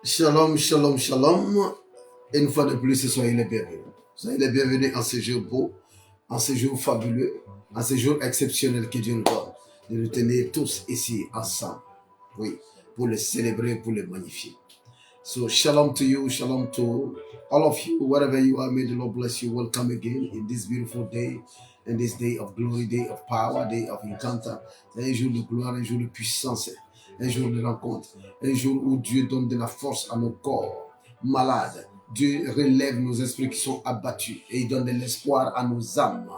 Shalom, shalom, shalom. Et une fois de plus, soyez les bienvenus. Soyez les bienvenus en ce jour beau, en ce jour fabuleux, en ce jour exceptionnel que Dieu nous donne, de nous tenir tous ici ensemble. Oui, pour le célébrer, pour le magnifier. So, shalom to you, shalom to all of you, wherever you are. May the Lord bless you. Welcome again in this beautiful day, in this day of glory, day of power, day of encounter. C'est un jour de gloire, un jour de puissance, un jour de rencontre, un jour où Dieu donne de la force à nos corps malades. Dieu relève nos esprits qui sont abattus et il donne de l'espoir à nos âmes,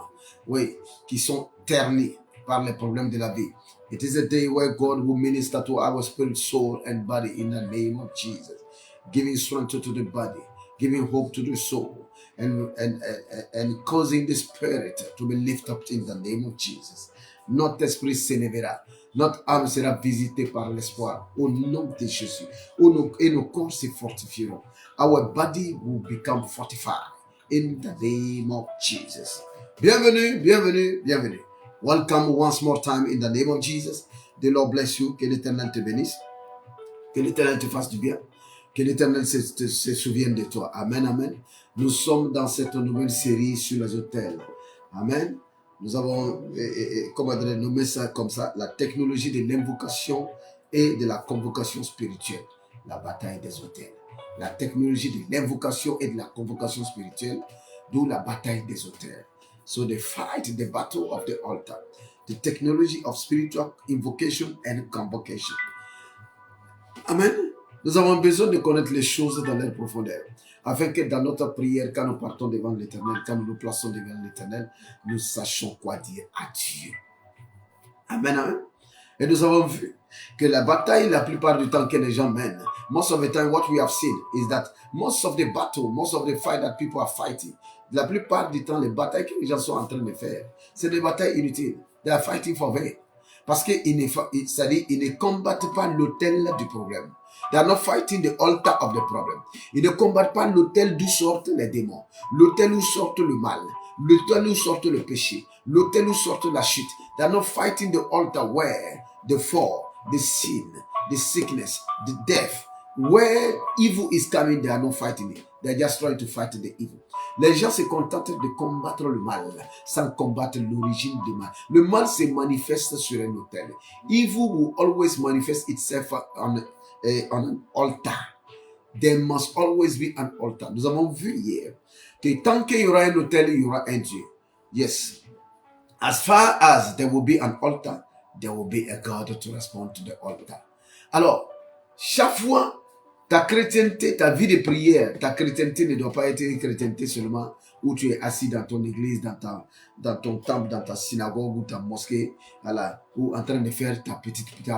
oui, qui sont ternies par les problèmes de la vie. It is a day where God will minister to our spirit, soul, and body in the name of Jesus, giving strength to the body, giving hope to the soul, and causing the spirit to be lifted up in the name of Jesus. Notre esprit s'élèvera, notre âme sera visitée par l'espoir au nom de Jésus, et nos corps se fortifieront. Our body will become fortified in the name of Jesus. Bienvenue, bienvenue, bienvenue. Welcome once more time in the name of Jesus. The Lord bless you. Que l'Éternel te bénisse. Que l'Éternel te fasse du bien. Que l'Éternel se souvienne de toi. Amen, amen. Nous sommes dans cette nouvelle série sur les hôtels. Amen. Nous avons, comment dire, nommé ça comme ça, la technologie de l'invocation et de la convocation spirituelle. La bataille des hôtels. La technologie de l'invocation et de la convocation spirituelle, d'où la bataille des hôtels. So they fight the battle of the altar, the technology of spiritual invocation and convocation. Amen. Nous avons besoin de connaître les choses dans leur profondeur, afin que dans notre prière, quand nous partons devant l'Éternel, quand nous nous plaçons devant l'Éternel, nous sachions quoi dire à Dieu. Amen, amen. Et nous avons vu que la bataille, la plupart du temps que les gens mènent, most of the time what we have seen is that most of the battle, most of the fight that people are fighting, la plupart du temps, les batailles que les gens sont en train de faire, c'est des batailles inutiles. They are fighting for vain. Parce qu'ils ne combattent pas l'autel du problème. They are not fighting the altar of the problem. Ils ne combattent pas l'autel d'où sortent les démons, l'autel où sort le mal, l'autel où sort le péché, l'autel où sort la chute. They are not fighting the altar where the fall, the sin, the sickness, the death, where evil is coming. They are not fighting it. They are just trying to fight the evil. Les gens se contentent de combattre le mal sans combattre l'origine du mal. Le mal se manifeste sur un autel. Evil will always manifest itself on an altar. There must always be an altar. Nous avons vu hier que tant qu'il y aura un autel, il y aura un Dieu. Yes. As far as there will be an altar, there will be a God to respond to the altar. Alors, chaque fois, ta chrétienté, ta vie de prière, ta chrétienté ne doit pas être une chrétienté seulement où tu es assis dans ton église, dans ton temple, dans ta synagogue ou ta mosquée, voilà, ou en train de faire ta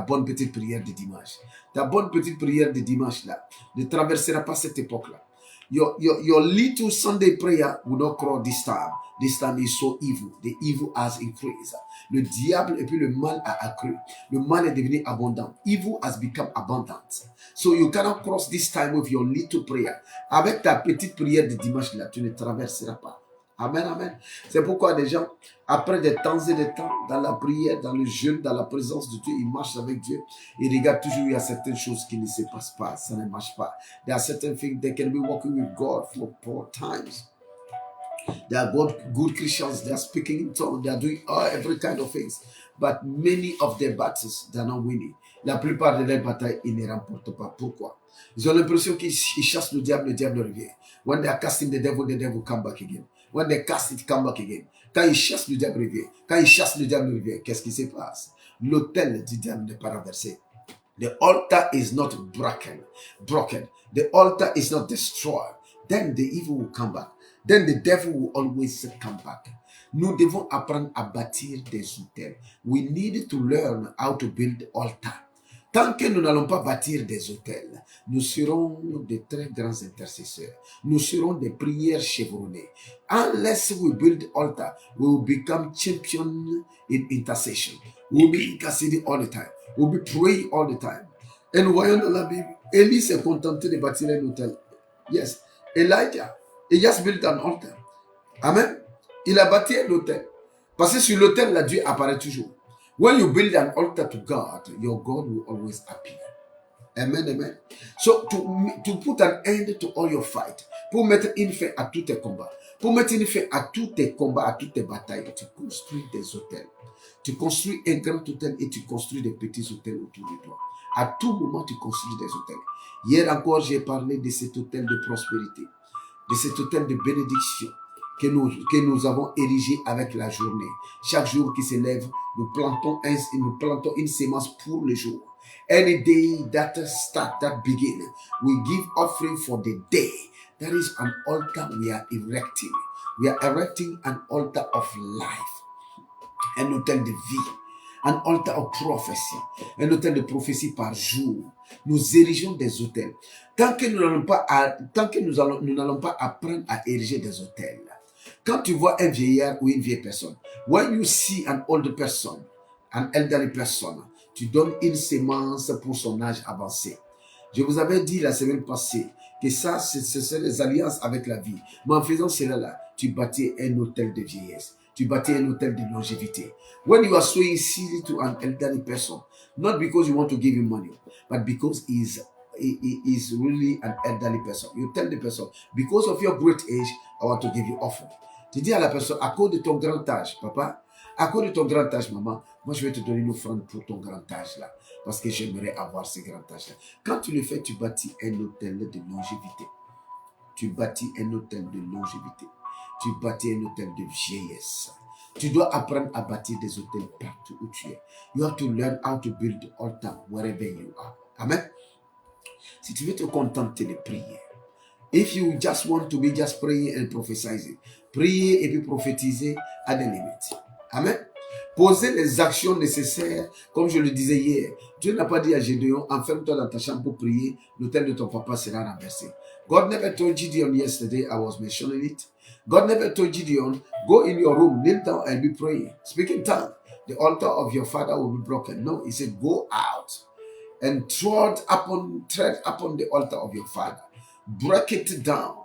bonne petite prière de dimanche. Ta bonne petite prière de dimanche là ne traversera pas cette époque-là. Your little Sunday prayer will not cross this time. This time is so evil. The evil has increased. Le diable et puis le mal a accru. Le mal est devenu abondant. Evil has become abundant. So you cannot cross this time with your little prayer. Avec ta petite prière de dimanche là, tu ne traverseras pas. Amen, amen. C'est pourquoi des gens, après des temps et des temps, dans la prière, dans le jeûne, dans la présence de Dieu, ils marchent avec Dieu. Ils regardent toujours, il y a certaines choses qui ne se passent pas, ça ne marche pas. There are certain things they can be walking with God for times. They are good Christians, they are speaking in tongues, they are doing every kind of things. But many of their battles, they are not winning. La plupart de leurs batailles, ils ne remportent pas. Pourquoi? Ils ont l'impression qu'ils chassent le diable revient. When they are casting the devil come back again. When they cast it, come back again. Quand ils chassent le diable revient. Quand ils chassent le diable revient, qu'est-ce qui se passe? L'autel du diable n'est pas renversé. The altar is not broken. The altar is not destroyed. Then the evil will come back. Then the devil will always come back. Nous devons apprendre à bâtir des autels. We need to learn how to build altar. Tant que nous n'allons pas bâtir des autels, nous serons de très grands intercesseurs. Nous serons des prières chevronnées. Unless we build altar, we will become champion in intercession. We will be interceding all the time. We will be praying all the time. Et nous voyons dans la Bible, Élie s'est contenté de bâtir un autel. Yes. Elijah, he just built an altar. Amen. Il a bâti un autel. Parce que sur l'autel, là, Dieu apparaît toujours. When you build an altar to God, your God will always appear. Amen, amen. So, to put an end to all your fight, pour mettre une fin à tous tes combats, pour mettre une fin à tous tes combats, à toutes tes batailles, tu construis des hôtels. Tu construis un grand hôtel et tu construis des petits hôtels autour de toi. À tout moment, tu construis des hôtels. Hier encore, j'ai parlé de cet hôtel de prospérité, de cet hôtel de bénédiction que nous avons érigé avec la journée. Chaque jour qui se lève, nous plantons une sémence pour le jour. Any day that start, that begin, we give offering for the day. That is an altar we are erecting. We are erecting an altar of life. Un hôtel de vie, un altar of prophecy, un hôtel de prophétie par jour. Nous érigeons des hôtels. Tant que nous n'allons pas apprendre à ériger des hôtels. Quand tu vois un vieillard ou une vieille personne, when you see an old person, an elderly person, tu donnes une sémence pour son âge avancé. Je vous avais dit la semaine passée que ça, ce sont les alliances avec la vie. Mais en faisant cela là, tu bâtis un hôtel de vieillesse. Tu bâtis un hôtel de longévité. When you are sowing seed to an elderly person, not because you want to give him money, but because he is really an elderly person. You tell the person, because of your great age, I want to give you offering. Tu dis à la personne, à cause de ton grand âge, papa, à cause de ton grand âge, maman, moi je vais te donner une offrande pour ton grand âge là, parce que j'aimerais avoir ce grand âge là. Quand tu le fais, tu bâtis un hôtel de longévité. Tu bâtis un hôtel de longévité. Tu bâtis un hôtel de vieillesse. Tu dois apprendre à bâtir des hôtels partout où tu es. You have to learn how to build the altar wherever you are. Amen. Si tu veux te contenter de prier, if you just want to be just praying and prophesying, prier et puis prophétiser à des limites. Amen. Poser les actions nécessaires, comme je le disais hier. Dieu n'a pas dit à Gédéon, enferme-toi dans ta chambre pour prier, l'autel de ton papa sera renversé. God never told Gideon yesterday, I was mentioning it. God never told Gideon, go in your room, kneel down and be praying. Speak in tongues. The altar of your father will be broken. No, he said, go out and tread upon the altar of your father. Break it down.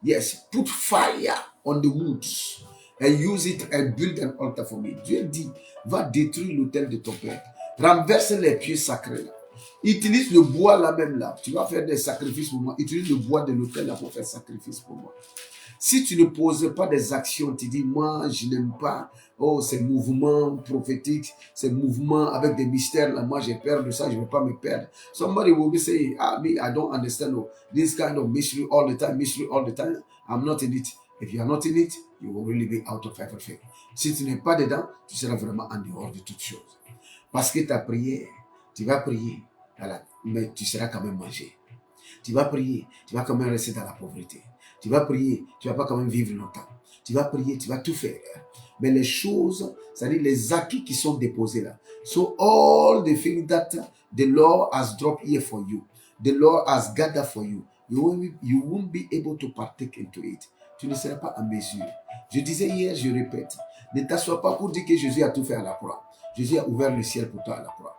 Yes, put fire on the woods and use it and build an altar for me. Dieu dit, va détruire l'autel de ton père. Renverse les pieds sacrés là. Utilise le bois là même là. Tu vas faire des sacrifices pour moi. Utilise le bois de l'autel là pour faire sacrifice pour moi. Si tu ne poses pas des actions, tu dis, moi, je n'aime pas ces mouvements prophétiques, ces mouvements avec des mystères, là, moi, j'ai peur de ça, je ne veux pas me perdre. Somebody will be saying, me, I don't understand this kind of mystery all the time. I'm not in it. If you are not in it, you will really be out of everything. Si tu n'es pas dedans, tu seras vraiment en dehors de toutes choses. Parce que ta prière, tu vas prier, mais tu seras quand même mangé. Tu vas prier, tu vas quand même rester dans la pauvreté. Tu vas prier, tu ne vas pas quand même vivre longtemps. Tu vas prier, tu vas tout faire. Mais les choses, c'est-à-dire les acquis qui sont déposés là. So all the things that the Lord has dropped here for you, the Lord has gathered for you, you won't be able to partake into it. Tu ne seras pas en mesure. Je disais hier, je répète, ne t'assois pas pour dire que Jésus a tout fait à la croix. Jésus a ouvert le ciel pour toi à la croix.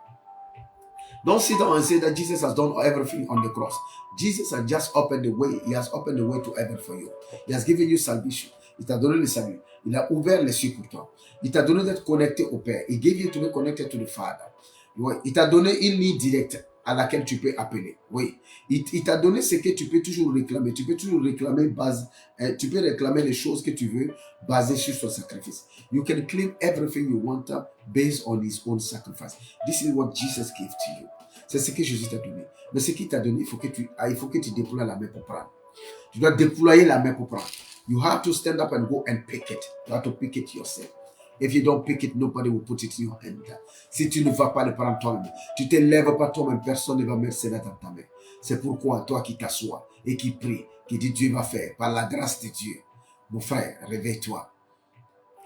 Don't sit down and say that Jesus has done everything on the cross. Jesus has just opened the way. He has opened the way to heaven for you. He has given you salvation. Il t'a donné le salut. Il a ouvert les cieux pour toi. Il t'a donné d'être connecté au Père. He gave you to be connected to the Father. Oui. Il t'a donné une ligne directe à laquelle tu peux appeler. Oui. Il t'a donné ce que tu peux toujours réclamer. Tu peux toujours réclamer tu peux réclamer les choses que tu veux basées sur son sacrifice. You can claim everything you want based on his own sacrifice. This is what Jesus gave to you. C'est ce que Jésus t'a donné. Mais ce qu'il t'a donné, il faut que tu déploies la main pour prendre. Tu dois déployer la main pour prendre. You have to stand up and go and pick it. You have to pick it yourself. If you don't pick it, nobody will put it in your hand. Si tu ne vas pas le prendre toi-même, tu ne te lèves pas toi-même, personne ne va mettre cela dans ta main. C'est pourquoi toi qui t'assois et qui prie, qui dit Dieu va faire, par la grâce de Dieu, mon frère, réveille-toi.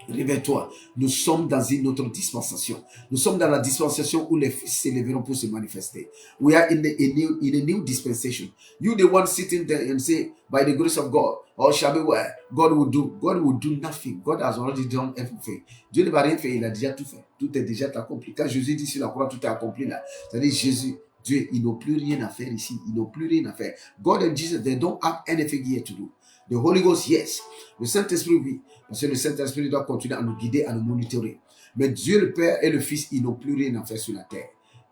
Réveille-toi. Nous sommes dans une autre dispensation. Nous sommes dans la dispensation où les fils s'élèveront pour se manifester. We are in a new dispensation. You the one sitting there and say, by the grace of God, or shall be where God will do nothing. God has already done everything. Dieu ne va rien faire, il a déjà tout fait. Tout est déjà accompli. Quand Jésus dit sur la croix, tout est accompli là. C'est-à-dire Jésus, Dieu, ils n'ont plus rien à faire ici. Ils n'ont plus rien à faire. God and Jesus, they don't have anything here to do. The Holy Ghost, yes. Le Saint-Esprit, oui. Parce que le Saint-Esprit doit continuer à nous guider, à nous monitorer. Mais Dieu le Père et le Fils, ils n'ont plus rien à faire sur la terre.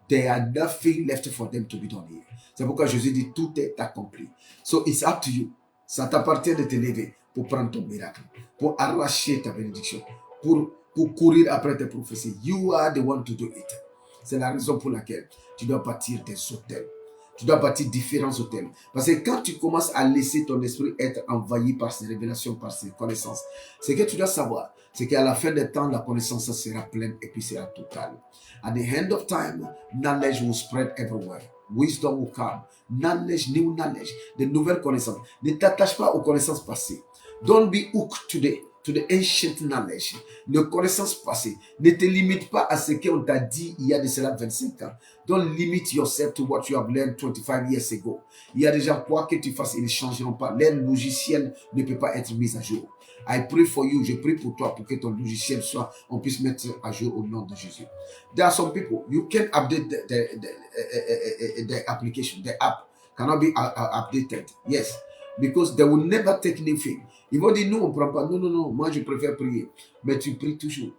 there are nothing left for them to be done here. C'est pourquoi Jésus dit, tout est accompli. So it's up to you. Ça t'appartient de te lever pour prendre ton miracle, pour arracher ta bénédiction, pour courir après tes prophéties. You are the one to do it. C'est la raison pour laquelle tu dois bâtir des hôtels. Tu dois bâtir différents hôtels. Parce que quand tu commences à laisser ton esprit être envahi par ces révélations, par ces connaissances, ce que tu dois savoir, c'est qu'à la fin des temps, la connaissance sera pleine et puis sera totale. At the end of time, knowledge will spread everywhere. Wisdom will come. Knowledge, new knowledge, de nouvelles connaissances. Ne t'attache pas aux connaissances passées. Don't be hooked to the ancient knowledge. Les connaissances passées. Ne te limite pas à ce qu'on t'a dit il y a de cela 25 ans. Don't limit yourself to what you have learned 25 years ago. Il y a déjà quoi que tu fasses, ils ne changeront pas. Leur logiciel ne peut pas être mis à jour. I pray for you. Je prie pour toi pour que ton logiciel soit, on puisse mettre à jour au nom de Jésus. There are some people, you can update the application. The app cannot be updated. Yes. Because they will never take anything. Ils vont dire, nous, on ne prend pas. Non, non, non, moi, je préfère prier. Mais tu pries toujours.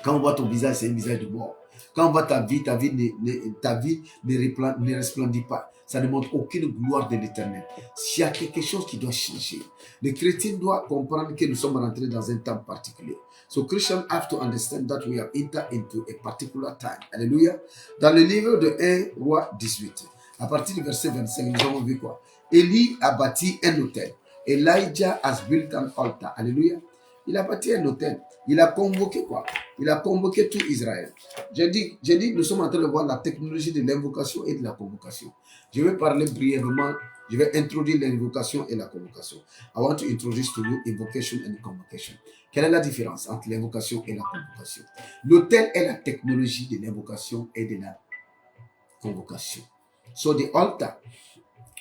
Quand on voit ton visage, c'est un visage de mort. Quand on voit ta vie ne resplendit pas. Ça ne montre aucune gloire de l'éternel. S'il y a quelque chose qui doit changer, le chrétien doit comprendre que nous sommes rentrés dans un temps particulier. So Christians have to understand that we have entered into a particular time. Alléluia. Dans le livre de 1 Roi 18, à partir du verset 25, nous avons vu quoi? Élie a bâti un hôtel. Elijah has built an altar. Alléluia. Il a bâti un hôtel. Il a convoqué quoi? Il a convoqué tout Israël. J'ai dit, nous sommes en train de voir la technologie de l'invocation et de la convocation. Je vais parler brièvement, je vais introduire l'invocation et la convocation. I want to introduce to you invocation and convocation. Quelle est la différence entre l'invocation et la convocation? L'hôtel est la technologie de l'invocation et de la convocation. So the altar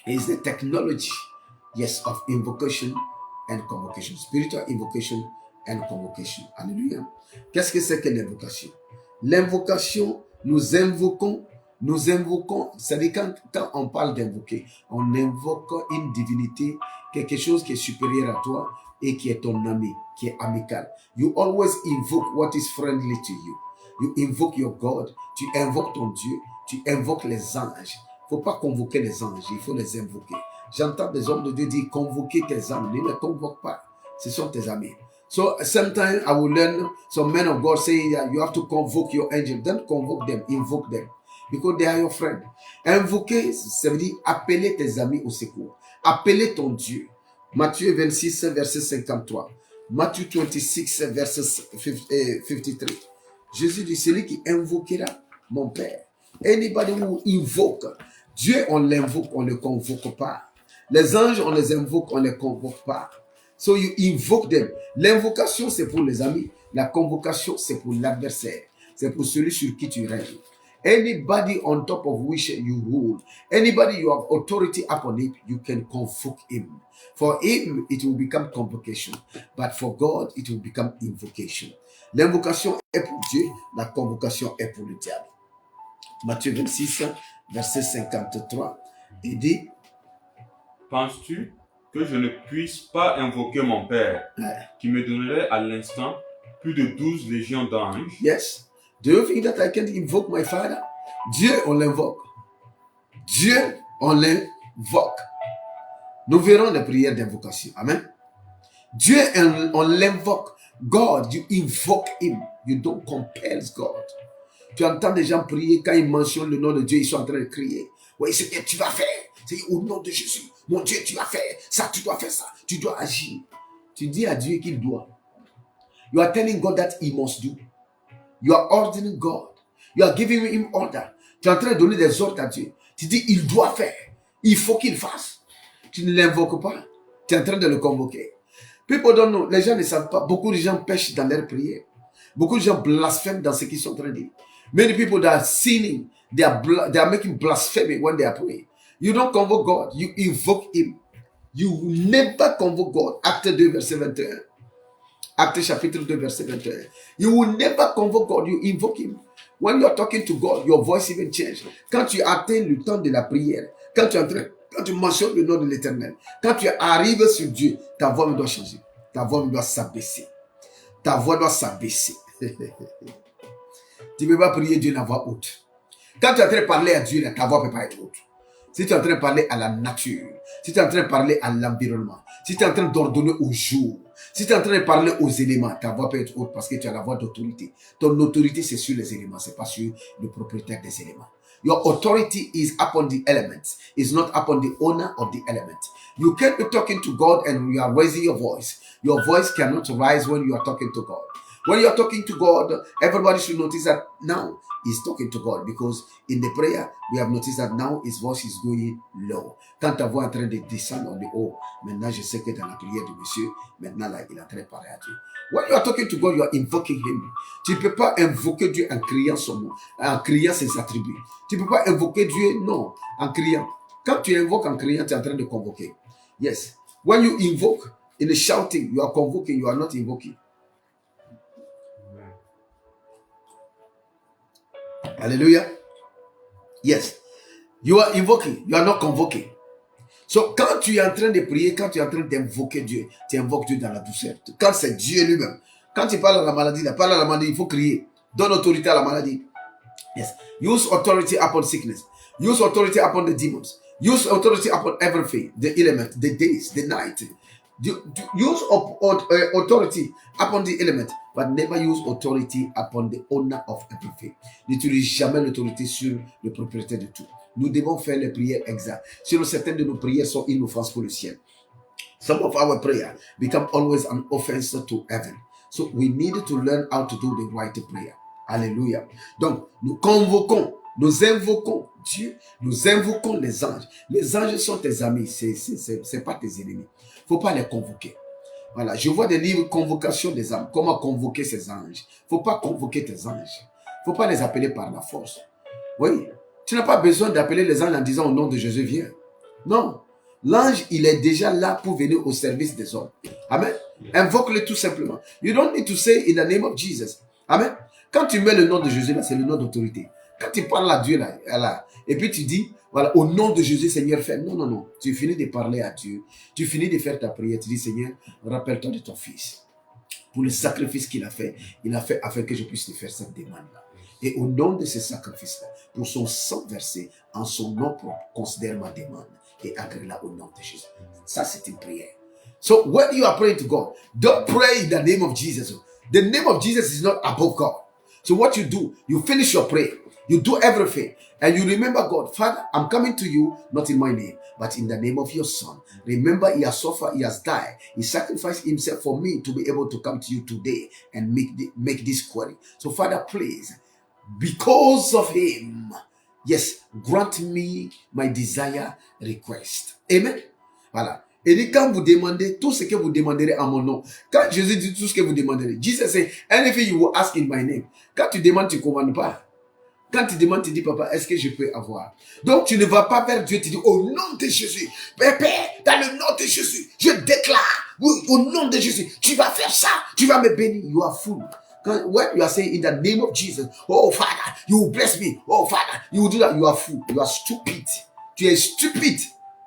is the technology, yes, of invocation and convocation. Spiritual invocation and convocation. Alléluia. Qu'est-ce que c'est que l'invocation? L'invocation, nous invoquons, c'est-à-dire quand on parle d'invoquer, on invoque une divinité, quelque chose qui est supérieur à toi et qui est ton ami, qui est amical. You always invoke what is friendly to you. You invoke your God, tu invoques ton Dieu, tu invoques les anges. Il ne faut pas convoquer les anges, il faut les invoquer. J'entends des hommes de Dieu dire convoquer tes âmes. Ne les convoque pas, ce sont tes amis. So sometimes I will learn some men of God say that you have to convoke your angel. Don't convoke them, invoke them. Because they are your friend. Invoquer, ça veut dire appeler tes amis au secours. Appeler ton Dieu. Matthieu 26, verset 53. Matthieu 26, verset 53. Jésus dit, celui qui invoquera mon Père. Anybody who invoke. Dieu, on l'invoque, on ne le convoque pas. Les anges, on les invoque, on ne les convoque pas. So you invoke them. L'invocation, c'est pour les amis. La convocation, c'est pour l'adversaire. C'est pour celui sur qui tu règnes. Anybody on top of which you rule, anybody you have authority upon it, you can convoke him. For him, it will become convocation. But for God, it will become invocation. L'invocation est pour Dieu, la convocation est pour le diable. Matthieu 26, verset 53, il dit, penses-tu que je ne puisse pas invoquer mon Père, qui me donnerait à l'instant plus de 12 légions d'anges? Yes. Do you think that I can invoke my Father? Dieu, on l'invoque. Dieu, on l'invoque. Nous verrons les prières d'invocation. Amen. Dieu, on l'invoque. God, you invoke him. You don't compel God. Tu entends des gens prier quand ils mentionnent le nom de Dieu, ils sont en train de crier. Oui, c'est ce que tu vas faire. C'est au nom de Jésus. Mon Dieu, tu vas faire ça, tu dois faire ça. Tu dois agir. Tu dis à Dieu qu'il doit. You are telling God that he must do. You are ordering God. You are giving him order. Tu es en train de donner des ordres à Dieu. Tu dis, il doit faire. Il faut qu'il fasse. Tu ne l'invoques pas. Tu es en train de le convoquer. People don't know. Les gens ne savent pas. Beaucoup de gens pêchent dans leur prière. Beaucoup de gens blasphèment dans ce qu'ils sont en train de dire. Many people that are sinning, they are making blasphemy when they are praying. You don't convoke God. You invoke him. You never convoke God. Acte 2, verset 21. Acte chapitre 2, verset 21. You will never convoke God. You invoke him. When you are talking to God, your voice even change. Quand tu atteins le temps de la prière, quand tu mentionnes le nom de l'Éternel, quand tu arrives sur Dieu, ta voix doit changer. Ta voix doit s'abaisser. Ta voix doit s'abaisser. Tu ne peux pas prier Dieu la voix haute. Quand tu es en train de parler à Dieu, là, ta voix ne peut pas être haute. Si tu es en train de parler à la nature, si tu es en train de parler à l'environnement, si tu es en train d'ordonner au jour, si tu es en train de parler aux éléments, ta voix peut être haute parce que tu as la voix d'autorité. Ton autorité, c'est sur les éléments, c'est pas sur le propriétaire des éléments. Your authority is upon the elements, is not upon the owner of the element. You can't be talking to God and you are raising your voice. Your voice cannot rise when you are talking to God. When you are talking to God, everybody should notice that now he's talking to God, because in the prayer, we have noticed that now his voice is going low. Quand ta voix est en train de descendre en haut, maintenant je sais que dans la prière de monsieur, maintenant là, il est en train de parler à Dieu. When you are talking to God, you are invoking him. Tu ne peux pas invoquer Dieu en criant son nom, en criant ses attributs. Tu ne peux pas invoquer Dieu, non, en criant. Quand tu invoques en criant, tu es en train de convoquer. Yes. When you invoke in the shouting, you are convoking, you are not invoking. Hallelujah. Yes. You are invoking, you are not convoking. So, quand tu es en train de prier, quand tu es en train d'invoquer Dieu, tu invoques Dieu dans la douceur. Quand c'est Dieu lui-même. Quand tu parles à la maladie, parle à la maladie, il faut crier. Donne autorité à la maladie. Yes. Use authority upon sickness. Use authority upon the demons. Use authority upon everything. The element, the days, the night. Use authority upon the element, but never use authority upon the owner of everything. N'utilise jamais l'autorité sur le propriétaire de tout. Nous devons faire les prières exactes. Sinon, certaines de nos prières sont une offense pour le ciel. Some of our prayer become always an offense to heaven. So we need to learn how to do the right prayer. Alléluia. Donc, nous convoquons, nous invoquons Dieu, nous invoquons les anges. Les anges sont tes amis, c'est pas tes ennemis. Faut pas les convoquer. Voilà, je vois des livres convocation des âmes. Comment convoquer ces anges? Faut pas convoquer tes anges. Faut pas les appeler par la force. Oui, tu n'as pas besoin d'appeler les anges en disant au nom de Jésus, viens. Non, l'ange, il est déjà là pour venir au service des hommes. Amen. Invoque-le tout simplement. You don't need to say in the name of Jesus. Amen. Quand tu mets le nom de Jésus, là, c'est le nom d'autorité. Quand tu parles à Dieu, là, et puis tu dis, voilà, au nom de Jésus, Seigneur, fais. Non, non, non. Tu finis de parler à Dieu. Tu finis de faire ta prière. Tu dis, Seigneur, rappelle-toi de ton fils. Pour le sacrifice qu'il a fait afin que je puisse te faire cette demande-là. Et au nom de ce sacrifice-là, pour son sang versé, en son nom propre, considère ma demande et agrée-la au nom de Jésus. Ça, c'est une prière. So, when you are praying to God, don't pray in the name of Jesus. The name of Jesus is not above God. So what you do, you finish your prayer. You do everything. And you remember God. Father, I'm coming to you, not in my name, but in the name of your son. Remember, he has suffered, he has died. He sacrificed himself for me to be able to come to you today and make this query. So Father, please, because of him, yes, grant me my desire request. Amen. Voilà. Et dit, quand vous demandez tout ce que vous demanderez en mon nom, quand Jésus dit tout ce que vous demanderez, Jesus say, anything you will ask in my name. Quand tu demandes, tu ne commandes pas. Quand tu demandes, tu dis, papa, est-ce que je peux avoir? Donc, tu ne vas pas vers Dieu, tu dis, au nom de Jésus, Père, dans le nom de Jésus, je déclare, oui, au nom de Jésus, tu vas faire ça, tu vas me bénir. You are fool. When you are saying in the name of Jesus, oh Father, you will bless me. Oh Father, you will do that. You are fool. You are stupid. Tu es stupide.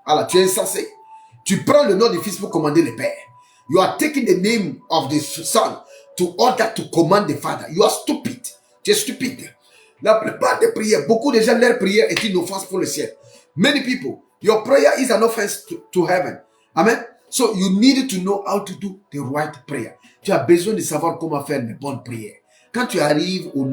Alors, tu es insensé. Tu prends le nom du Fils pour commander le Père. You are taking the name of the Son to order to command the Father. You are stupid. Tu es stupide. La plupart des prières, beaucoup de gens, leur prière est une offense pour le ciel. Many people, your prayer is an offense to heaven. Amen. So you need to know how to do the right prayer. Tu as besoin de savoir comment faire les bonnes prières. Quand tu arrives au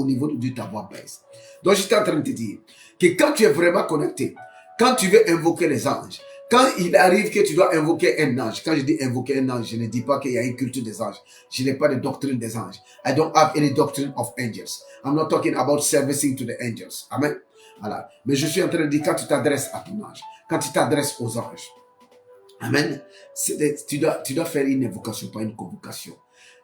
niveau de Dieu, ta voix baisse. Donc j'étais en train de te dire que quand tu es vraiment connecté, quand tu veux invoquer les anges, quand il arrive que tu dois invoquer un ange, quand je dis invoquer un ange, je ne dis pas qu'il y a une culture des anges. Je n'ai pas de doctrine des anges. I don't have any doctrine of angels. I'm not talking about servicing to the angels. Amen. Voilà. Mais je suis en train de dire, quand tu t'adresses à ton ange, quand tu t'adresses aux anges, amen, tu dois faire une invocation, pas une convocation.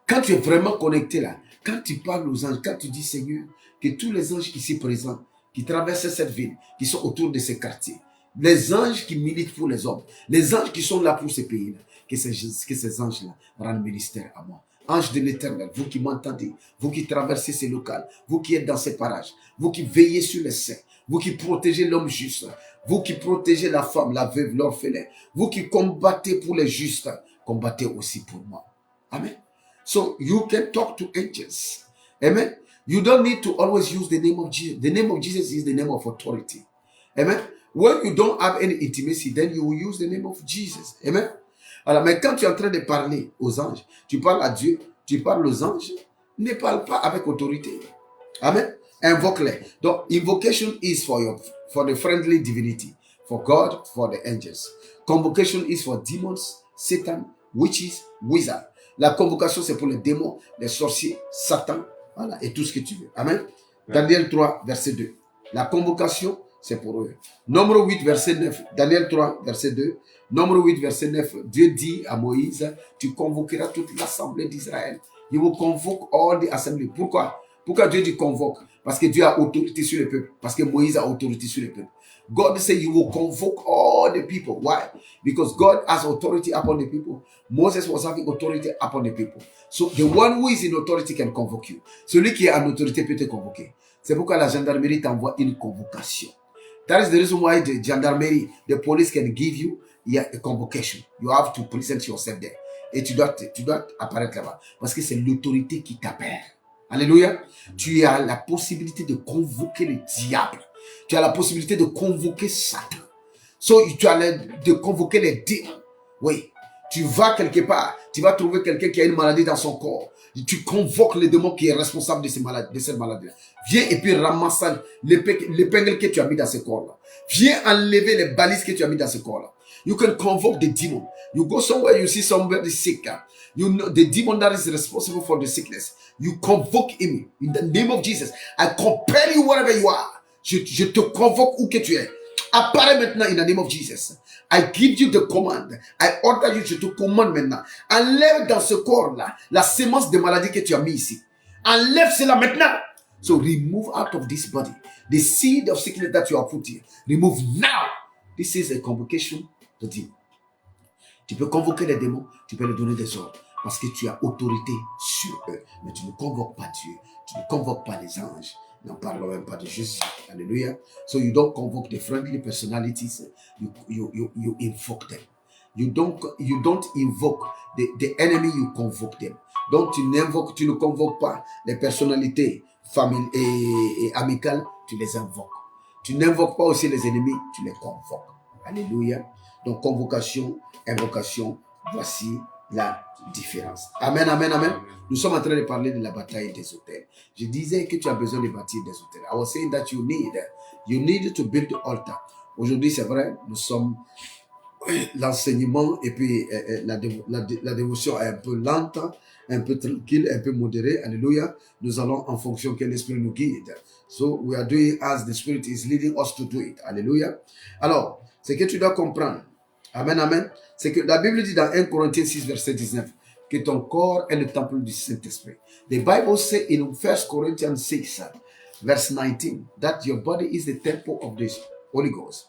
Quand tu es vraiment connecté là, quand tu parles aux anges, quand tu dis, Seigneur, que tous les anges ici présents, qui traversent cette ville, qui sont autour de ces quartiers, les anges qui militent pour les hommes, les anges qui sont là pour ces pays-là, que ces anges-là rendent ministère à moi. Anges de l'Éternel, vous qui m'entendez, vous qui traversez ces locales, vous qui êtes dans ces parages, vous qui veillez sur les saints, vous qui protégez l'homme juste, vous qui protégez la femme, la veuve, l'orphelin, vous qui combattez pour les justes, combattez aussi pour moi. Amen. So you can talk to angels. Amen. You don't need to always use the name of Jesus. The name of Jesus is the name of authority. Amen. When you don't have any intimacy, then you will use the name of Jesus. Amen. Alors, mais quand tu es en train de parler aux anges, tu parles à Dieu, tu parles aux anges, ne parle pas avec autorité. Amen. Invoque-les. Donc, invocation is for the friendly divinity, for God, for the angels. Convocation is for demons, Satan, witches, wizards. La convocation, c'est pour les démons, les sorciers, Satan, voilà, et tout ce que tu veux. Amen. Daniel 3, verset 2. La convocation, c'est pour eux. Nombre 8, verset 9. Daniel 3, verset 2. Nombre 8, verset 9. Dieu dit à Moïse, tu convoqueras toute l'assemblée d'Israël. You will convoke all the assembly. Pourquoi? Pourquoi Dieu dit convoque? Parce que Dieu a autorité sur le peuple. Parce que Moïse a autorité sur le peuple. God said you will convoke all the people. Why? Because God has authority upon the people. Moses was having authority upon the people. So the one who is in authority can convoke you. Celui qui est en autorité peut te convoquer. C'est pourquoi la gendarmerie t'envoie une convocation. That is the reason why the gendarmerie, the police can give you a convocation. You have to present yourself there. Et tu dois apparaître là-bas. Parce que c'est l'autorité qui t'appelle. Alléluia. Tu as la possibilité de convoquer le diable. Tu as la possibilité de convoquer Satan. So, tu as de convoquer les démons. Oui. Tu vas quelque part, tu vas trouver quelqu'un qui a une maladie dans son corps. Tu convoques le démon qui est responsable de cette maladie-là. Viens et puis ramasse l'épingle que tu as mis dans ce corps-là. Viens enlever les balises que tu as mis dans ce corps-là. You can convoke the demon. You go somewhere, you see somebody sick. You know the demon that is responsible for the sickness. You convoke him in the name of Jesus. I compel you wherever you are. Je te convoque où que tu es. Apparaît maintenant in the name of Jesus. I give you the command. I order you, je te commande maintenant. Enlève dans ce corps-là la sémence de maladie que tu as mis ici. Enlève cela maintenant. So remove out of this body the seed of sickness that you have put here. Remove now. This is a convocation de demons. Tu peux convoquer les démons, tu peux leur donner des ordres. Parce que tu as autorité sur eux. Mais tu ne convoques pas Dieu. Tu ne convoques pas les anges. N'en parlons même pas de Jésus. Alléluia. So you don't convoke the friendly personalities. You invoke them. You don't invoke the enemy, you convoke them. Donc tu ne convoques pas les personnalités familiales et amicales, tu les invoques. Tu n'invoques pas aussi les ennemis, tu les convoques. Alléluia. Donc convocation, invocation, voici la différence. Amen, amen, amen. Nous sommes en train de parler de la bataille des hôtels. Je disais que tu as besoin de bâtir des hôtels. I was saying that you need to build the altar. Aujourd'hui, c'est vrai, nous sommes l'enseignement et puis la dévotion est un peu lente, un peu tranquille, un peu modérée. Alléluia. Nous allons en fonction que l'Esprit nous guide. So we are doing as the Spirit is leading us to do it. Alléluia. Alors, ce que tu dois comprendre, amen, amen, c'est que la Bible dit dans 1 Corinthiens 6, verset 19, que ton corps est le temple du Saint-Esprit. The Bible says in 1 Corinthians 6, verse 19, that your body is the temple of the Holy Ghost.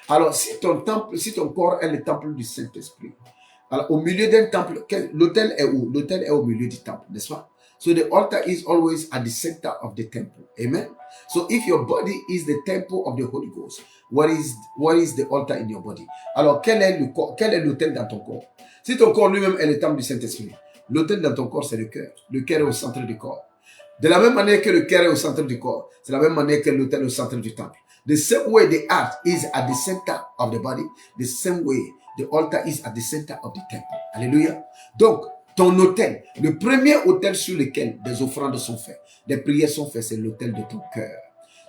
Alors, si ton corps est le temple du Saint-Esprit, alors au milieu d'un temple, l'autel est où? L'autel est au milieu du temple, n'est-ce pas? So the altar is always at the center of the temple. Amen. So if your body is the temple of the Holy Ghost, what is the altar in your body? Alors, quel est l'autel dans ton corps? Si ton corps lui-même est le temple du Saint-Esprit, l'autel dans ton corps, c'est le cœur. Le cœur est au centre du corps. De la même manière que le cœur est au centre du corps, c'est la même manière que l'autel est au centre du temple. The same way the heart is at the center of the body, the same way the altar is at the center of the temple. Alléluia. Donc, ton autel, le premier autel sur lequel des offrandes sont faites, des prières sont faites, c'est l'autel de ton cœur.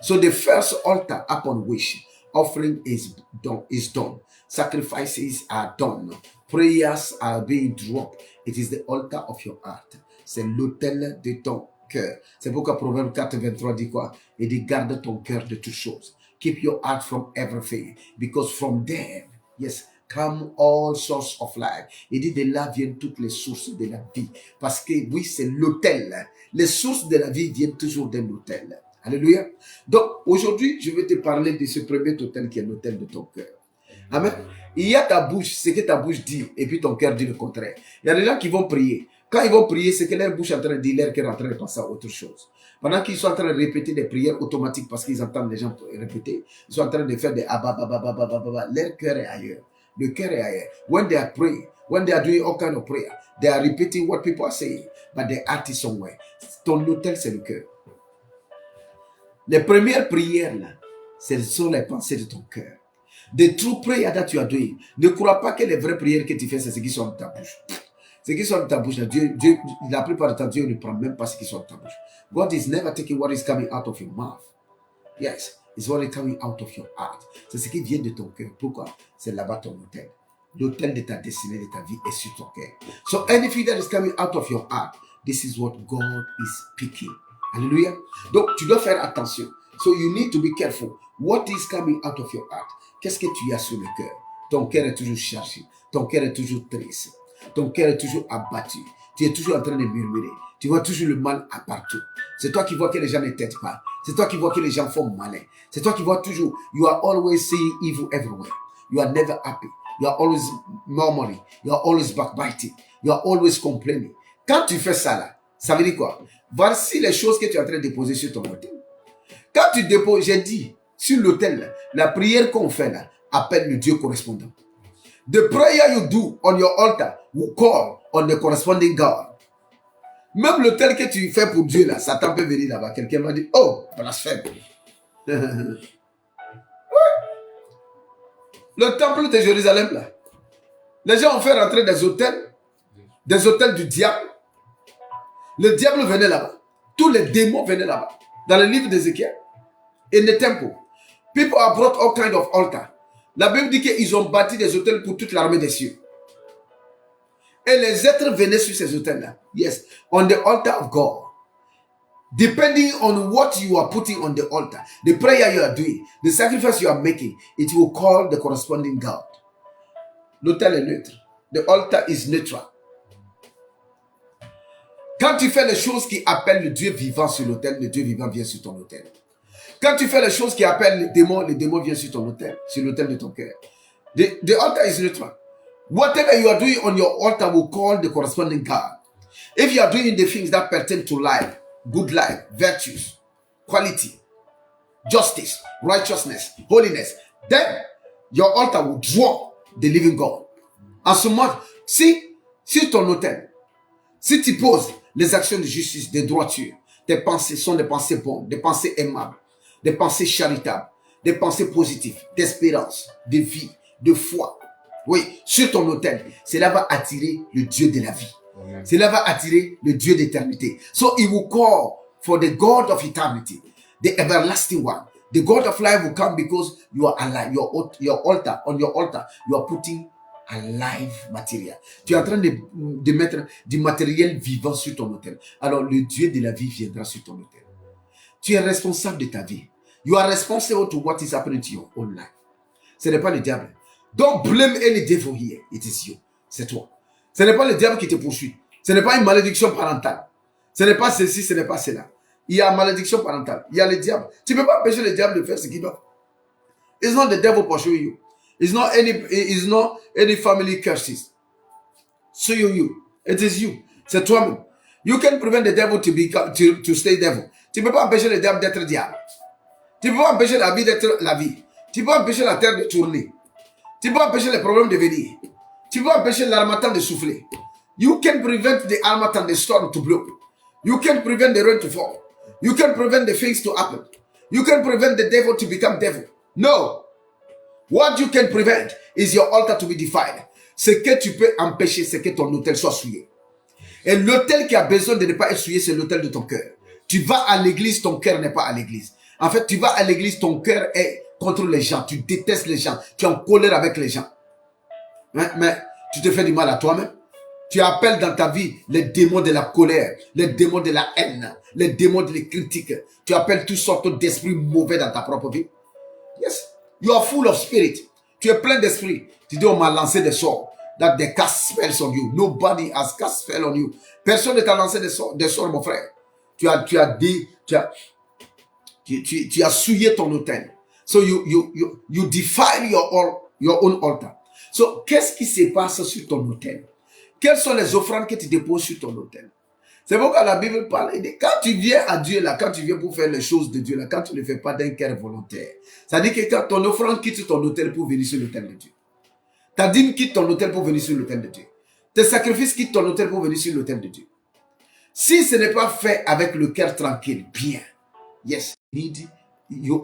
So the first altar upon which offering is done, sacrifices are done, prayers are being dropped. It is the altar of your heart. C'est l'autel de ton cœur. C'est pourquoi Proverbe 4, 23 dit quoi? Il dit garde ton cœur de toutes choses. Keep your heart from everything, because from there, yes, come all sources of life. Il dit de là viennent toutes les sources de la vie. Parce que oui, c'est l'autel. Les sources de la vie viennent toujours d'un autel. Alléluia. Donc, aujourd'hui, je vais te parler de ce premier autel qui est l'autel de ton cœur. Amen. Il y a ta bouche, ce que ta bouche dit, et puis ton cœur dit le contraire. Il y a des gens qui vont prier. Quand ils vont prier, c'est que leur bouche est en train de dire, leur cœur est en train de penser à autre chose. Pendant qu'ils sont en train de répéter des prières automatiques parce qu'ils entendent les gens répéter, ils sont en train de faire des abababababababa, leur cœur est ailleurs. Le cœur est ailleurs. When they are praying, when they are doing all kind of prayer, they are repeating what people are saying, but their heart is somewhere. Ton autel, c'est le cœur. Les premières prières, là, ce sont les pensées de ton cœur. The true prayer that you are doing. Ne crois pas que les vraies prières que tu fais, c'est ce qui sont dans ta bouche. Ce qui sont dans ta bouche, là, Dieu, la plupart du temps, Dieu ne prend même pas ce qui sont dans ta bouche. God is never taking what is coming out of your mouth. Yes, it's what is coming out of your heart. C'est ce qui vient de ton cœur. Pourquoi? C'est là-bas ton hôtel. L'hôtel de ta destinée, de ta vie est sur ton cœur. So anything that is coming out of your heart, this is what God is speaking. Alléluia. Donc, tu dois faire attention. So you need to be careful. What is coming out of your heart? Qu'est-ce que tu as sur le cœur? Ton cœur est toujours chargé. Ton cœur est toujours triste. Ton cœur est toujours abattu. Tu es toujours en train de murmurer. Tu vois toujours le mal à partout. C'est toi qui vois que les gens ne t'aident pas. C'est toi qui vois que les gens font malin. C'est toi qui vois toujours. You are always seeing evil everywhere. You are never happy. You are always murmuring. You are always backbiting. You are always complaining. Quand tu fais ça là, ça veut dire quoi? Voici les choses que tu es en train de déposer sur ton autel. Quand tu déposes, j'ai dit, sur l'autel, la prière qu'on fait là, appelle le Dieu correspondant. The prayer you do on your altar will call on the corresponding God. Même l'autel que tu fais pour Dieu là, Satan peut venir là-bas. Quelqu'un va dire, oh, blasphème. Le temple de Jérusalem là, les gens ont fait rentrer des hôtels du diable. Le diable venait là-bas. Tous les démons venaient là-bas. Dans le livre d'Ézéchiel. In the temple, people have brought all kinds of altars. La Bible dit qu'ils ont bâti des hôtels pour toute l'armée des cieux. Et les êtres venaient sur ces hôtels-là. Yes, on the altar of God. Depending on what you are putting on the altar, the prayer you are doing, the sacrifice you are making, it will call the corresponding God. L'autel est neutre. The altar is neutral. Quand tu fais les choses qui appellent le Dieu vivant sur l'autel, le Dieu vivant vient sur ton autel. Quand tu fais les choses qui appellent les démons viennent sur ton autel, sur l'autel de ton cœur. The altar is neutral. Whatever you are doing on your altar will call the corresponding God. If you are doing the things that pertain to life, good life, virtues, quality, justice, righteousness, holiness, then your altar will draw the living God. En ce moment, si sur ton autel, si tu poses les actions de justice, de droiture, tes pensées sont des pensées bonnes, des pensées aimables, des pensées charitables, des pensées positives, d'espérance, de vie, de foi. Oui, sur ton autel, cela va attirer le Dieu de la vie. Amen. Cela va attirer le Dieu d'éternité. So it will call for the God of eternity, the everlasting one. The God of life will come because you are alive. Your altar, on your altar, you are putting alive material. Tu es en train de mettre du matériel vivant sur ton autel. Alors le Dieu de la vie viendra sur ton autel. Tu es responsable de ta vie. You are responsible to what is happening to your own life. Ce n'est pas le diable. Don't blame any devil here. It is you. C'est toi. Ce n'est pas le diable qui te poursuit. Ce n'est pas une malédiction parentale. Ce n'est pas ceci, ce n'est pas cela. Il y a malédiction parentale. Il y a le diable. Tu ne peux pas empêcher le diable de faire ce qu'il doit. It's not the devil pursuing you. It's not any family curses. Suing you. It is you. C'est toi-même. You can prevent the devil to stay devil. Tu ne peux pas empêcher le diable d'être diable. Tu ne peux pas empêcher la vie d'être la vie. Tu peux pas empêcher la terre de tourner. Tu peux empêcher les problèmes de venir. Tu peux empêcher l'armatan de souffler. You can prevent the harmattan, the storm to blow. You can prevent the rain to fall. You can prevent the things to happen. You can prevent the devil to become devil. No. What you can prevent is your altar to be defiled. Ce que tu peux empêcher, c'est que ton autel soit souillé. Et l'autel qui a besoin de ne pas être souillé, c'est l'autel de ton cœur. Tu vas à l'église, ton cœur n'est pas à l'église. En fait, tu vas à l'église, ton cœur est contre les gens. Tu détestes les gens. Tu es en colère avec les gens. Mais tu te fais du mal à toi-même. Tu appelles dans ta vie les démons de la colère, les démons de la haine, les démons de la critique. Tu appelles toutes sortes d'esprits mauvais dans ta propre vie. Yes. You are full of spirit. Tu es plein d'esprit. Tu dis, on m'a lancé des sorts. That they cast spells on you. Nobody has cast spell on you. Personne ne t'a lancé des sorts, mon frère. Tu as souillé ton autel. So you defile your own altar. So, qu'est-ce qui se passe sur ton autel? Quelles sont les offrandes que tu déposes sur ton autel? C'est pourquoi la Bible parle de quand tu viens à Dieu là, quand tu viens pour faire les choses de Dieu là, quand tu ne fais pas d'un cœur volontaire. Ça dit que quand ton offrande quitte ton autel pour venir sur l'autel de Dieu. Ta dîme quitte ton autel pour venir sur l'autel de Dieu. Tes sacrifices quittent ton autel pour venir sur l'autel de Dieu. Si ce n'est pas fait avec le cœur tranquille, bien, Yes, you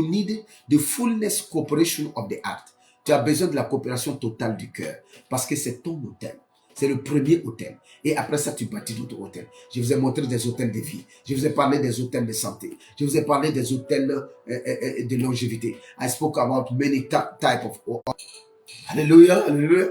need the fullness cooperation of the heart. Tu as besoin de la coopération totale du cœur parce que c'est ton hôtel. C'est le premier hôtel. Et après ça, tu bâtis d'autres hôtels. Je vous ai montré des hôtels de vie. Je vous ai parlé des hôtels de santé. Je vous ai parlé des hôtels de longévité. I spoke about many types of hotels. Alléluia, alléluia.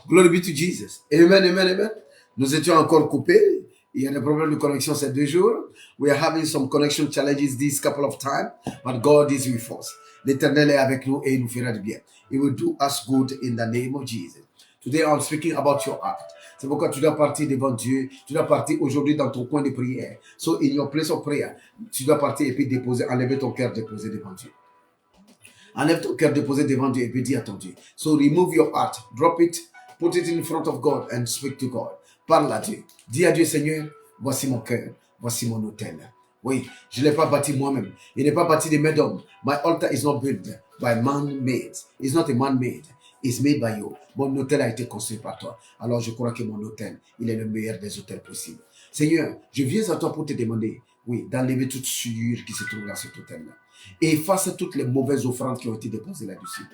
Glory be to Jesus. Amen, amen, amen. Nous étions encore coupés. Il y a des problèmes de connexion ces 2 jours. We are having some connection challenges this couple of times. But God is with us. L'Éternel est avec nous et il nous fera du bien. He will do us good in the name of Jesus. Today I'm speaking about your heart. C'est pourquoi tu dois partir devant Dieu. Tu dois partir aujourd'hui dans ton coin de prière. So in your place of prayer, tu dois partir et puis déposer, enlever ton cœur, déposer devant Dieu. Enlève ton cœur, déposer devant Dieu et puis dis à ton Dieu. So remove your heart, drop it, put it in front of God and speak to God. Parle à Dieu. Dis à Dieu, Seigneur, voici mon cœur, voici mon autel. Oui, je ne l'ai pas bâti moi-même. Il n'est pas bâti de mes d'hommes. My altar is not built by man-made. It's not a man-made. It's made by you. Mon autel a été construit par toi. Alors je crois que mon autel, il est le meilleur des autels possibles. Seigneur, je viens à toi pour te demander, oui, d'enlever toute souillure qui se trouve dans cet autel-là. Et efface toutes les mauvaises offrandes qui ont été déposées là-dessus.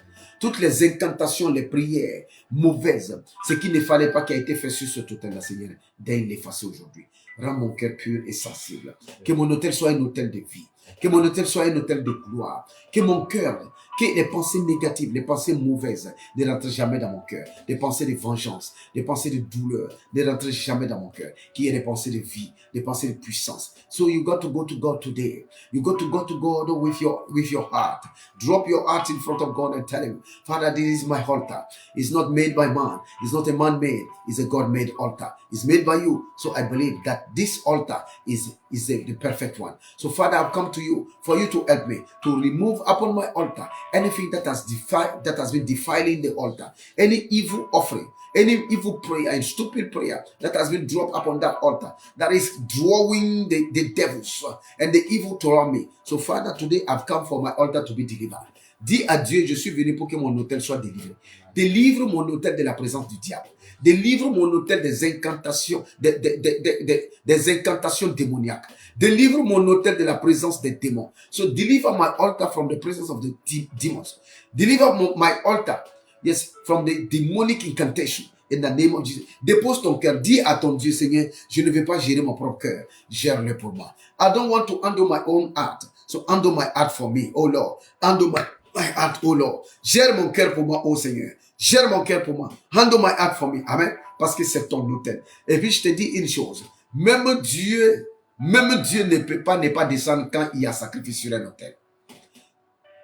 Toutes les incantations, les prières mauvaises, ce qui ne fallait pas qui a été fait sur cet autel-là, Seigneur, daigne l'effacer aujourd'hui. Rends mon cœur pur et sensible. Que mon autel soit un autel de vie. Que mon autel soit un autel de gloire. Que mon cœur, que les pensées négatives, les pensées mauvaises ne rentrent jamais dans mon cœur. Des pensées de vengeance, des pensées de douleur ne rentrent jamais dans mon cœur. Qu'il y ait des pensées de vie, des pensées de puissance. So you got to go to God today. You got to go to God with your heart. Drop your heart in front of God and tell him, Father, this is my altar. It's not made by man. It's not a man-made. It's a God-made altar. It's made by you. So I believe that this altar is the perfect one. So Father, I've come to you for you to help me to remove upon my altar anything that has been defiling the altar, any evil offering, any evil prayer and stupid prayer that has been dropped upon that altar, that is drawing the devils and the evil toward me. So Father, today I've come for my altar to be delivered. Dis à Dieu, je suis venu pour que mon autel soit délivré. Délivre mon autel de la présence du diable. Délivre mon autel des incantations, des incantations démoniaques. Deliver mon autel de la présence des démons. So deliver my altar from the presence of the demons. Deliver my altar, yes, from the demonic incantation. In the name of Jesus. Dépose ton cœur. Dis à ton Dieu, Seigneur, je ne vais pas gérer mon propre cœur. Gère-le pour moi. I don't want to handle my own heart. So handle my heart for me, oh Lord. Handle my heart, oh Lord. Gère mon cœur pour moi, oh Seigneur. Gère mon cœur pour moi. Handle my heart for me. Amen. Parce que c'est ton autel. Et puis je te dis une chose. Même Dieu ne peut pas ne pas descendre quand il y a sacrifice sur un autel.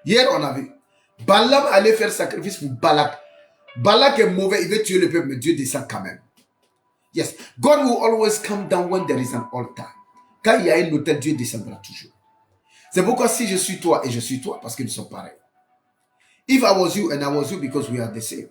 Hier, on a vu. Balaam allait faire sacrifice pour Balak. Balak est mauvais, il veut tuer le peuple, mais Dieu descend quand même. Yes. God will always come down when there is an altar. Quand il y a un autel, Dieu descendra toujours. C'est pourquoi si je suis toi et je suis toi, parce que nous sommes pareils. If I was you and I was you because we are the same.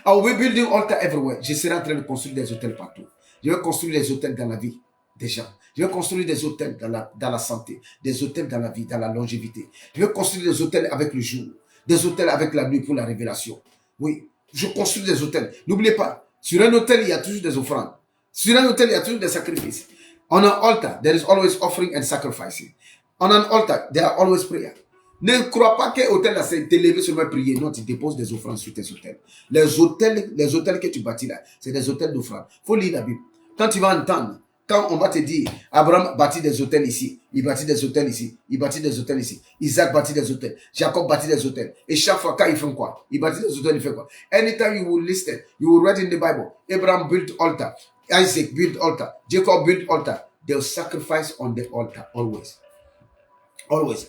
I will be building altar everywhere. Je serai en train de construire des hôtels partout. Je vais construire des hôtels dans la vie des gens. Je vais construire des hôtels dans la santé, des hôtels dans la vie, dans la longévité. Je vais construire des hôtels avec le jour, des hôtels avec la nuit pour la révélation. Oui, je construis des hôtels. N'oubliez pas, sur un hôtel, il y a toujours des offrandes. Sur un hôtel, il y a toujours des sacrifices. On an altar, there is always offering and sacrificing. On an altar, there are always prayer. Ne crois pas qu'un hôtel là, c'est t'élever seulement prier. Non, tu déposes des offrandes sur tes hôtels. Les hôtels que tu bâtis là, c'est des hôtels d'offrandes. Faut lire la Bible. Quand tu vas entendre, quand on va te dire, Abraham bâtit des hôtels ici, il bâtit des hôtels ici, il bâtit des hôtels ici, Isaac bâtit des hôtels, Jacob bâtit des hôtels. Et chaque fois, quand ils font quoi? Il bâtit des hôtels, il fait quoi? Anytime you will listen, you will read in the Bible, Abraham built altar, Isaac built altar, Jacob built altar. They'll sacrifice on the altar, always. Always.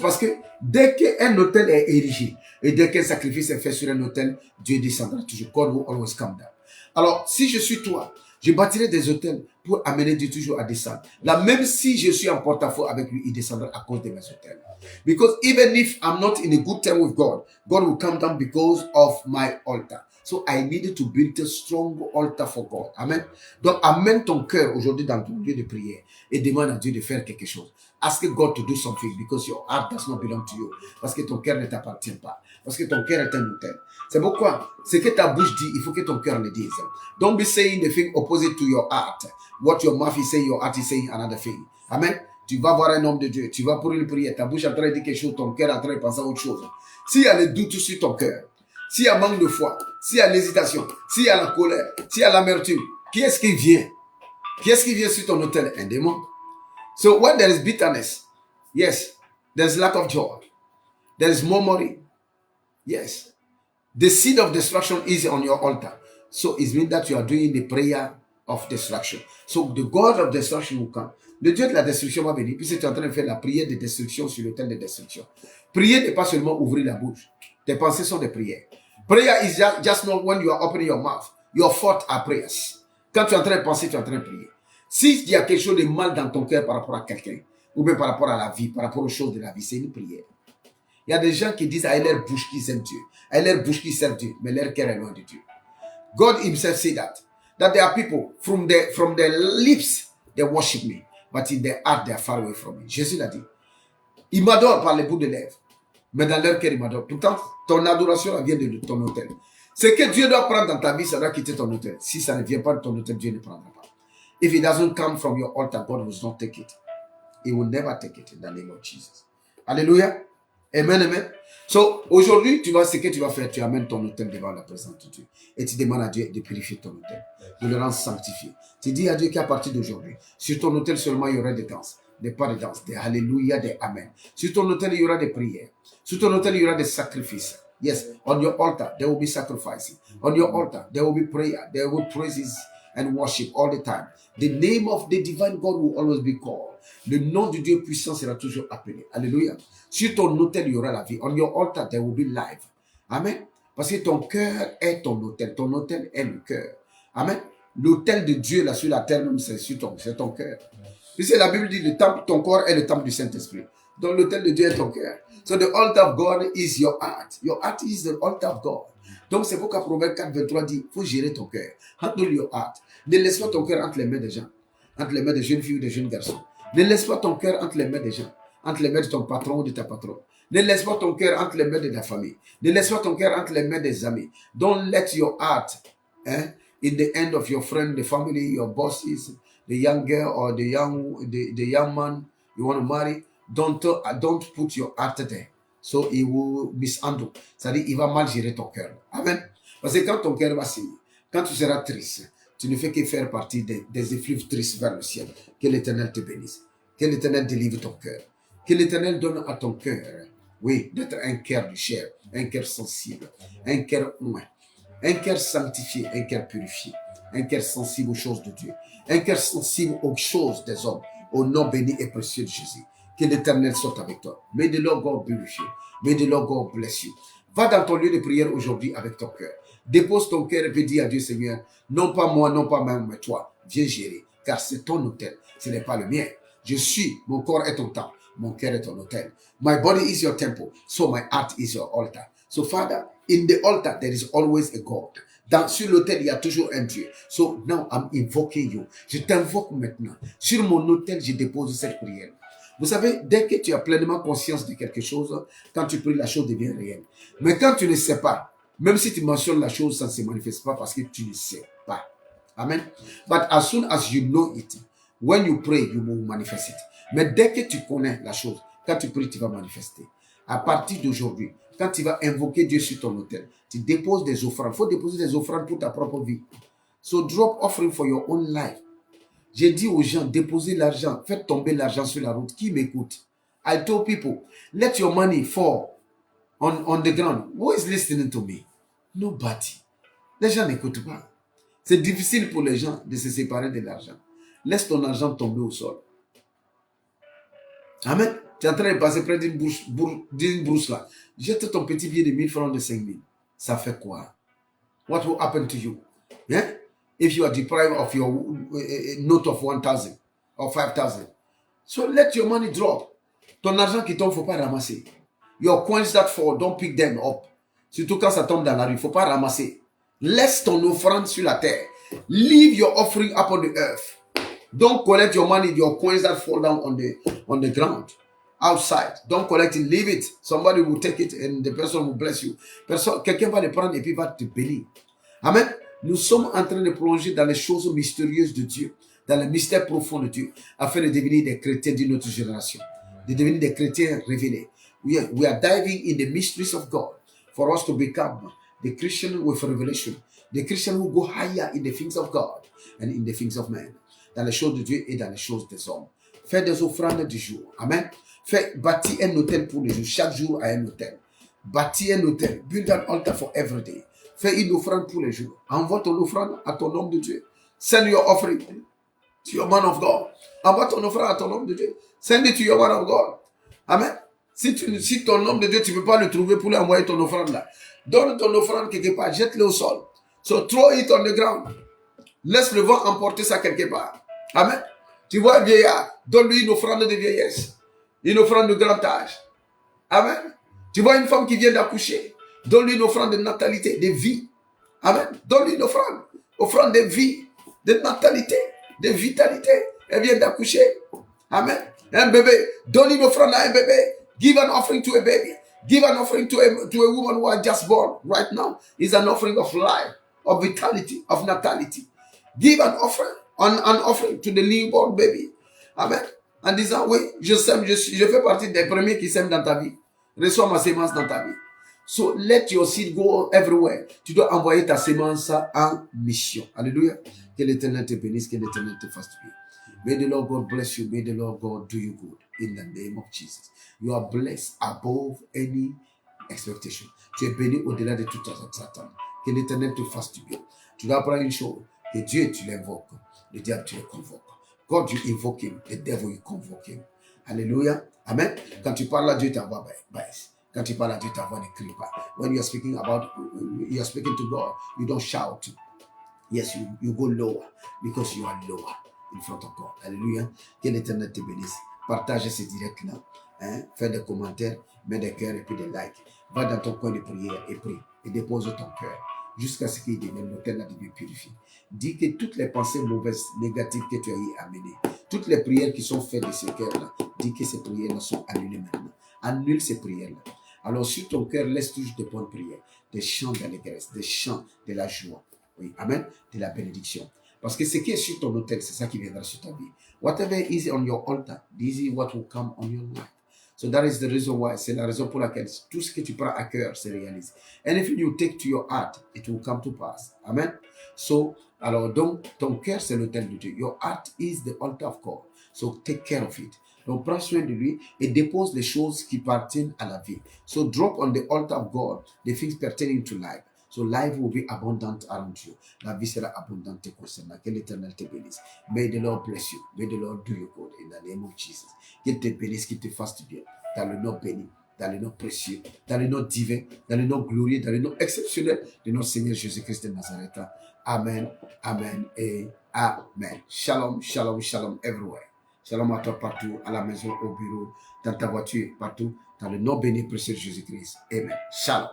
Parce que dès qu'un hôtel est érigé et dès qu'un sacrifice est fait sur un hôtel, Dieu descendra toujours. God will always come down. Alors, si je suis toi, je bâtirai des hôtels pour amener Dieu toujours à descendre. Là, même si je suis en porte-à-faux avec lui, il descendra à cause de mes hôtels. Because even if I'm not in a good term with God, God will come down because of my altar. So I needed to build a strong altar for God. Amen. Donc, amène ton cœur aujourd'hui dans ton lieu de prière et demande à Dieu de faire quelque chose. Ask God to do something because your heart does not belong to you. Parce que ton cœur ne t'appartient pas. Parce que ton cœur est un hôtel. C'est pourquoi ce que ta bouche dit, il faut que ton cœur le dise. Don't be saying the thing opposite to your heart. What your mouth is saying, your heart is saying another thing. Amen. tu vas voir un homme de Dieu, tu vas pour une prière, ta bouche est en train de dire quelque chose, ton cœur est en train de penser à autre chose. S'il y a le doute sur ton cœur, s'il y a manque de foi, s'il y a l'hésitation, s'il y a la colère, s'il y a l'amertume, qui est-ce qui vient? Qui est-ce qui vient sur ton autel? Un démon. So when there is bitterness, yes, there's lack of joy. There is murmuring. Yes. The seed of destruction is on your altar. So it means that you are doing the prayer of destruction. So the God of destruction will come. Le Dieu de la destruction va venir, puisque tu es en train de faire la prière de destruction sur l'autel de destruction. Prier n'est pas seulement ouvrir la bouche. Tes pensées sont des prières. Prayer is just not when you are opening your mouth. Your thoughts are prayers. Quand tu es en train de penser, tu es en train de prier. S'il y a quelque chose de mal dans ton cœur par rapport à quelqu'un, ou bien par rapport à la vie, par rapport aux choses de la vie, c'est une prière. Il y a des gens qui disent à leur bouche qu'ils aiment Dieu, à leur bouche qu'ils servent Dieu, mais leur cœur est loin de Dieu. God himself said that there are people from their lips they worship me, but in their heart they are far away from me. Jésus l'a dit. Ils m'adorent par les bouts de lèvres, mais dans leur cœur ils m'adorent. Pourtant, ton adoration vient de ton autel. Ce que Dieu doit prendre dans ta vie, ça doit quitter ton autel. Si ça ne vient pas de ton autel, Dieu ne prendra pas. If it doesn't come from your altar, God will not take it. He will never take it in the name of Jesus. Alléluia. Amen, amen. So, aujourd'hui, tu vois ce que tu vas faire. Tu amènes ton autel devant la présence de Dieu. Et tu demandes à Dieu de purifier ton autel, de le rendre sanctifié. Tu dis à Dieu qu'à partir d'aujourd'hui, sur ton autel seulement, il y aura des danses. Des pas de danse, des alléluia, des amen. Sur ton autel, il y aura des prières. Sur ton autel, il y aura des sacrifices. Yes, on your altar, there will be sacrificing. On your altar, there will be prayer. There will be praises and worship all the time. The name of the divine God will always be called. Le nom du Dieu puissant sera toujours appelé. Alléluia. Sur ton autel, il y aura la vie. On your altar, there will be life. Amen. Parce que ton cœur est ton autel. Ton autel est le cœur. Amen. L'autel de Dieu là sur la terre, même c'est ton cœur. Puisque la Bible dit, ton corps est le temple du Saint-Esprit. Donc l'autel de Dieu est ton cœur. So the altar of God is your heart. Your heart is the altar of God. Donc c'est pourquoi Proverbe 4, 23 dit, il faut gérer ton cœur. Handle your heart. Ne laisse pas ton cœur entre les mains des gens. Entre les mains des jeunes filles ou des jeunes garçons. Ne laisse pas ton cœur entre les mains des gens. Entre les mains de ton patron ou de ta patronne. Ne laisse pas ton cœur entre les mains de ta famille. Ne laisse pas ton cœur entre les mains des amis. Don't let your heart in the hand of your friend, the family, your bosses, the young girl or the young man you want to marry. Don't put your heart there. So he will mishandle. C'est-à-dire, il va mal gérer ton cœur. Amen. Parce que quand ton cœur va saigner, quand tu seras triste, tu ne fais que faire partie des effluves tristes vers le ciel. Que l'Éternel te bénisse. Que l'Éternel délivre ton cœur. Que l'Éternel donne à ton cœur, oui, d'être un cœur de chair, un cœur sensible, un cœur humain, un cœur sanctifié, un cœur purifié, un cœur sensible aux choses de Dieu, un cœur sensible aux choses des hommes, au nom béni et précieux de Jésus. Que l'Éternel soit avec toi. May the Lord God be with you. May the Lord God bless you. Va dans ton lieu de prière aujourd'hui avec ton cœur. Dépose ton cœur et puis dis à Dieu, Seigneur, non pas moi, non pas même, mais toi, viens gérer, car c'est ton autel, ce n'est pas le mien. Mon corps est ton temple, mon cœur est ton autel. My body is your temple, so my heart is your altar. So Father, in the altar, there is always a God. Sur l'autel, il y a toujours un Dieu. So now I'm invoking you. Je t'invoque maintenant. Sur mon autel, je dépose cette prière. Vous savez, dès que tu as pleinement conscience de quelque chose, quand tu pries, la chose devient réelle. Mais quand tu ne sais pas, même si tu mentionnes la chose, ça ne se manifeste pas parce que tu ne sais pas. Amen. But as soon as you know it, when you pray, you will manifest it. Mais dès que tu connais la chose, quand tu pries, tu vas manifester. À partir d'aujourd'hui, quand tu vas invoquer Dieu sur ton autel, tu déposes des offrandes. Il faut déposer des offrandes pour ta propre vie. So drop offering for your own life. J'ai dit aux gens, déposez l'argent, faites tomber l'argent sur la route. Qui m'écoute? I told people, let your money fall on the ground. Who is listening to me? Nobody. Les gens n'écoutent pas. C'est difficile pour les gens de se séparer de l'argent. Laisse ton argent tomber au sol. Amen. Tu es en train de passer près d'une brousse là. Jette ton petit billet de 1000 francs, de 5000. Ça fait quoi? What will happen to you? Yeah? If you are deprived of your note of 1,000 or 5,000. So let your money drop. Ton argent qui tombe, il ne faut pas ramasser. Your coins that fall, don't pick them up. Surtout quand ça tombe dans la rue, il ne faut pas ramasser. Laisse ton offrande sur la terre. Leave your offering upon the earth. Don't collect your money, your coins that fall down on the ground. Outside. Don't collect it, leave it. Somebody will take it and the person will bless you. Quelqu'un va le prendre et puis va te bénir. Amen. Nous sommes en train de plonger dans les choses mystérieuses de Dieu. dans le mystère profond de Dieu, afin de devenir des chrétiens d'une autre génération, de devenir des chrétiens révélés. We are diving in the mysteries of God for us to become the Christian with revelation, the Christian who go higher in the things of God and in the things of man, dans les choses de Dieu et dans les choses des hommes. Fais des offrandes du jour. Amen. Fais bâtir un hôtel pour les jours. Chaque jour à un hôtel. Bâtir un hôtel. Build an altar for every day. Fais une offrande pour les jours. Envoie ton offrande à ton homme de Dieu. Send your offering to your man of God. Envoie ton offrande à ton homme de Dieu. Send it to your man of God. Amen. Si ton homme de Dieu, tu ne peux pas le trouver pour lui envoyer ton offrande là. Donne ton offrande quelque part. Jette-le au sol. So throw it on the ground. Laisse le vent emporter ça quelque part. Amen. Tu vois un vieillard, donne-lui une offrande de vieillesse. Une offrande de grand âge. Amen. Tu vois une femme qui vient d'accoucher, donne-lui une offrande de natalité, de vie. Amen. Donne-lui une offrande. Offrande de vie, de natalité, de vitalité. Elle vient d'accoucher. Amen. Un bébé, donne une offrande à un bébé. Give an offering to a baby. Give an offering to a woman who has just born right now. It's an offering of life, of vitality, of natality. Give an offering to the newborn baby. Amen. En disant, oui, je sème, je fais partie des premiers qui sèment dans ta vie. Reçois ma sémence dans ta vie. So let your seed go everywhere. Tu dois envoyer ta sémence en mission. Alléluia. Que l'Éternel te bénisse, que l'Éternel te fasse du bien. May the Lord God bless you. May the Lord God do you good. In the name of Jesus. You are blessed above any expectation. Tu es béni au-delà de toute attente. Que l'Éternel te fasse du bien. Tu dois apprendre une chose. Que Dieu, tu l'invoques. Le diable, tu le convoques. God, you invoke him. The devil, you convoke him. Alléluia. Amen. Quand tu parles à Dieu, tu envoies baisse. Quand tu parles à Dieu, tu envoies des cris. When you are speaking to God, you don't shout. Yes, you go lower because you are lower in front of God. Alléluia. Que l'Éternel te bénisse. Partage ces directs-là. Hein? Fais des commentaires, mets des cœurs et puis des likes. Va dans ton coin de prière et prie. Et dépose ton cœur jusqu'à ce qu'il devienne l'autel devient purifié. Dis que toutes les pensées mauvaises, négatives que tu as y amenées, toutes les prières qui sont faites de ce cœur-là, dis que ces prières-là sont annulées maintenant. Annule ces prières-là. Alors sur ton cœur, laisse toujours de bonnes prières, des chants d'allégresse, des chants de la joie. Oui, amen, de la bénédiction. Parce que ce qui est sur ton autel, c'est ça qui viendra sur ta vie. Whatever is on your altar, this is what will come on your life. So that is the reason why, c'est la raison pour laquelle tout ce que tu prends à cœur se réalise. Anything you take to your heart, it will come to pass. Amen. So, alors donc, ton cœur c'est l'autel de Dieu. Your heart is the altar of God. So take care of it. Donc prends soin de lui et dépose les choses qui appartiennent à la vie. So drop on the altar of God the things pertaining to life. So life will be abundant around you. La vie sera abondante te concernant. Que l'Éternel te bénisse. May the Lord bless you. May the Lord do you good in the name of Jesus. Qu'il te bénisse, qu'il te fasse du bien. Dans le nom béni, dans le nom précieux, dans le nom divin, dans le nom glorieux, dans le nom exceptionnel de notre Seigneur Jésus-Christ de Nazareth. Amen, amen et amen. Shalom, shalom, shalom everywhere. Shalom à toi partout, à la maison, au bureau, dans ta voiture, partout, dans le nom béni précieux de Jésus-Christ. Amen. Shalom.